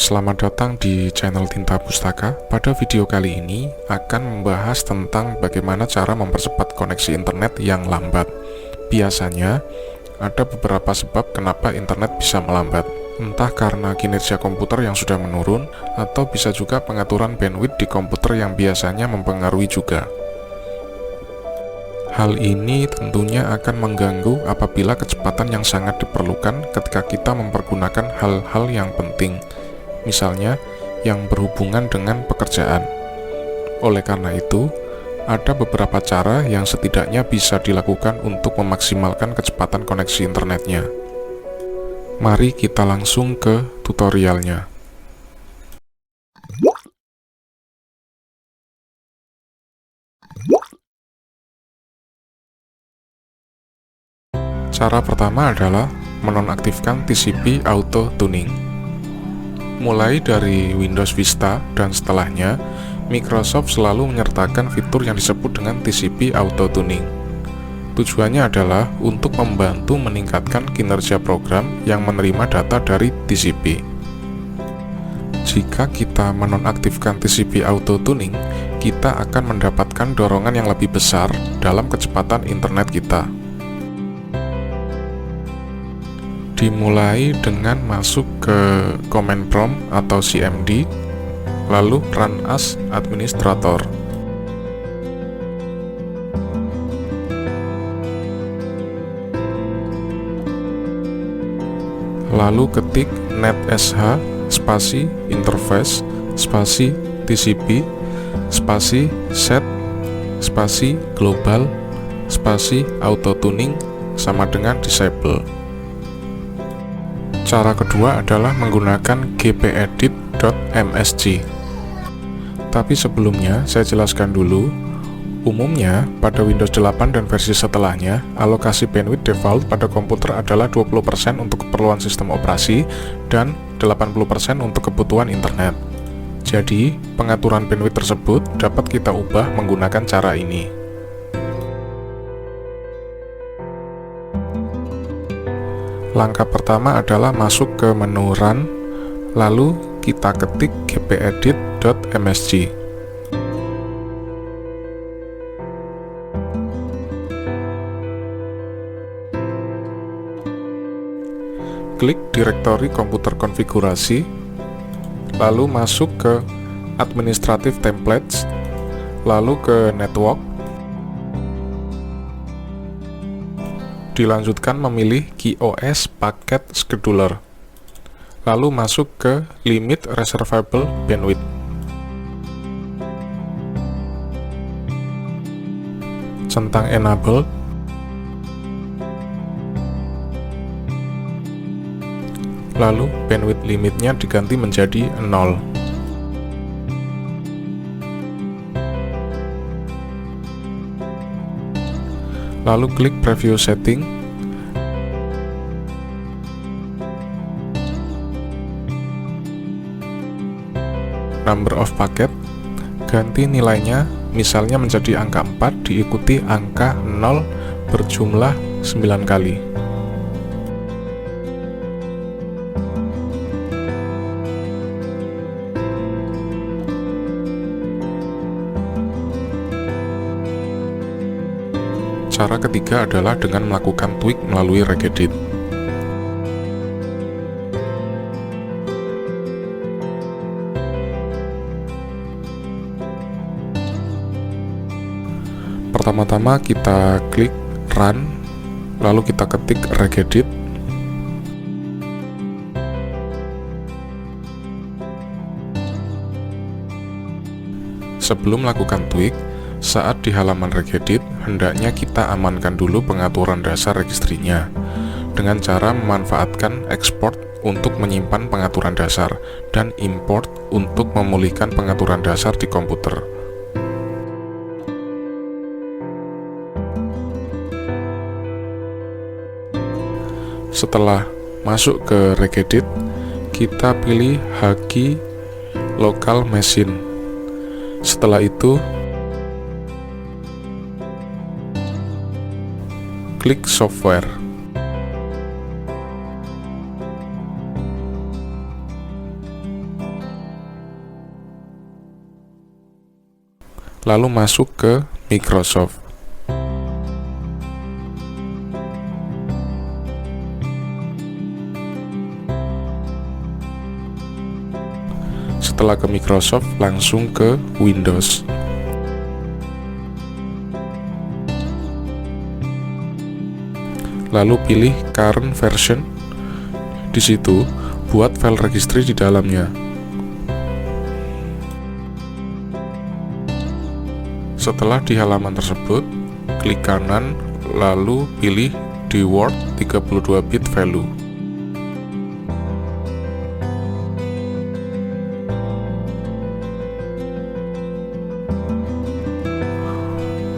Selamat datang di channel Tinta Pustaka. Pada video kali ini akan membahas tentang bagaimana cara mempercepat koneksi internet yang lambat. Biasanya ada beberapa sebab kenapa internet bisa melambat. Entah karena kinerja komputer yang sudah menurun, atau bisa juga pengaturan bandwidth di komputer yang biasanya mempengaruhi juga. Hal ini tentunya akan mengganggu apabila kecepatan yang sangat diperlukan ketika kita mempergunakan hal-hal yang penting, misalnya yang berhubungan dengan pekerjaan. Oleh karena itu, ada beberapa cara yang setidaknya bisa dilakukan untuk memaksimalkan kecepatan koneksi internetnya. Mari kita langsung ke tutorialnya. Cara pertama adalah menonaktifkan TCP Auto Tuning. Mulai dari Windows Vista dan setelahnya, Microsoft selalu menyertakan fitur yang disebut dengan TCP Auto Tuning. Tujuannya adalah untuk membantu meningkatkan kinerja program yang menerima data dari TCP. Jika kita menonaktifkan TCP Auto Tuning, kita akan mendapatkan dorongan yang lebih besar dalam kecepatan internet kita. Dimulai dengan masuk ke command prompt atau CMD, lalu run as administrator. Lalu ketik netsh spasi interface spasi TCP spasi set spasi global spasi auto tuning sama dengan disable. Cara kedua adalah menggunakan gpedit.msg. Tapi sebelumnya saya jelaskan dulu, umumnya pada Windows 8 dan versi setelahnya, alokasi bandwidth default pada komputer adalah 20% untuk keperluan sistem operasi dan 80% untuk kebutuhan internet. Jadi, pengaturan bandwidth tersebut dapat kita ubah menggunakan cara ini. Langkah pertama adalah masuk ke menu Run, lalu kita ketik gpedit.msg. Klik direktori komputer konfigurasi, lalu masuk ke Administrative Templates, lalu ke Network. Dilanjutkan memilih QoS Packet Scheduler, lalu masuk ke Limit Reservable Bandwidth. Centang Enable, lalu bandwidth limitnya diganti menjadi 0. Lalu klik Preview Setting. Number of packet, ganti nilainya misalnya menjadi angka 4 diikuti angka 0 berjumlah 9 kali. Cara ketiga adalah dengan melakukan tweak melalui regedit. Pertama-tama kita klik Run, lalu kita ketik regedit. Sebelum melakukan tweak, saat di halaman regedit, hendaknya kita amankan dulu pengaturan dasar registrinya dengan cara memanfaatkan export untuk menyimpan pengaturan dasar dan import untuk memulihkan pengaturan dasar di komputer. Setelah masuk ke regedit, kita pilih Haki Local Machine. Setelah itu, klik Software. lalu masuk ke Microsoft. Setelah ke Microsoft, langsung ke Windows. Lalu pilih current version. Di situ, buat file registry di dalamnya. Setelah di halaman tersebut, klik kanan, lalu pilih dword 32-bit value.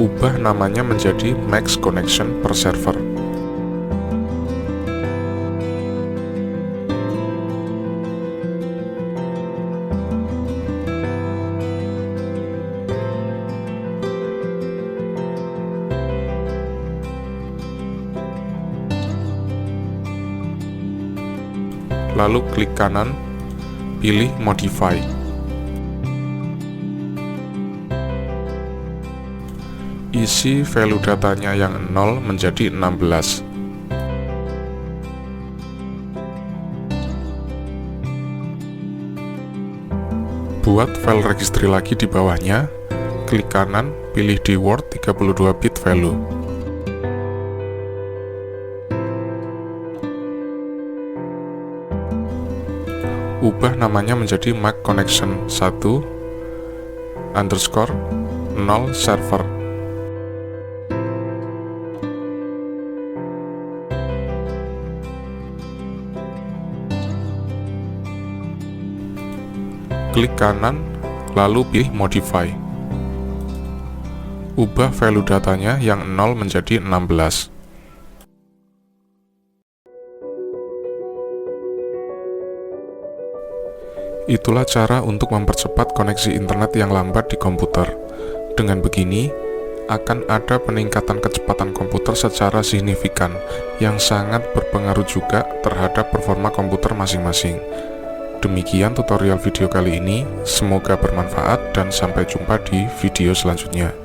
Ubah namanya menjadi max connection per server. Lalu klik kanan, pilih modify. Isi value datanya yang 0 menjadi 16. Buat file registry lagi di bawahnya, klik kanan, pilih dword 32-bit value. Ubah namanya menjadi MAC connection 1_0 server. Klik kanan, lalu pilih modify. Ubah value datanya yang 0 menjadi 16. Itulah cara untuk mempercepat koneksi internet yang lambat di komputer. Dengan begini, akan ada peningkatan kecepatan komputer secara signifikan yang sangat berpengaruh juga terhadap performa komputer masing-masing. Demikian tutorial video kali ini, semoga bermanfaat dan sampai jumpa di video selanjutnya.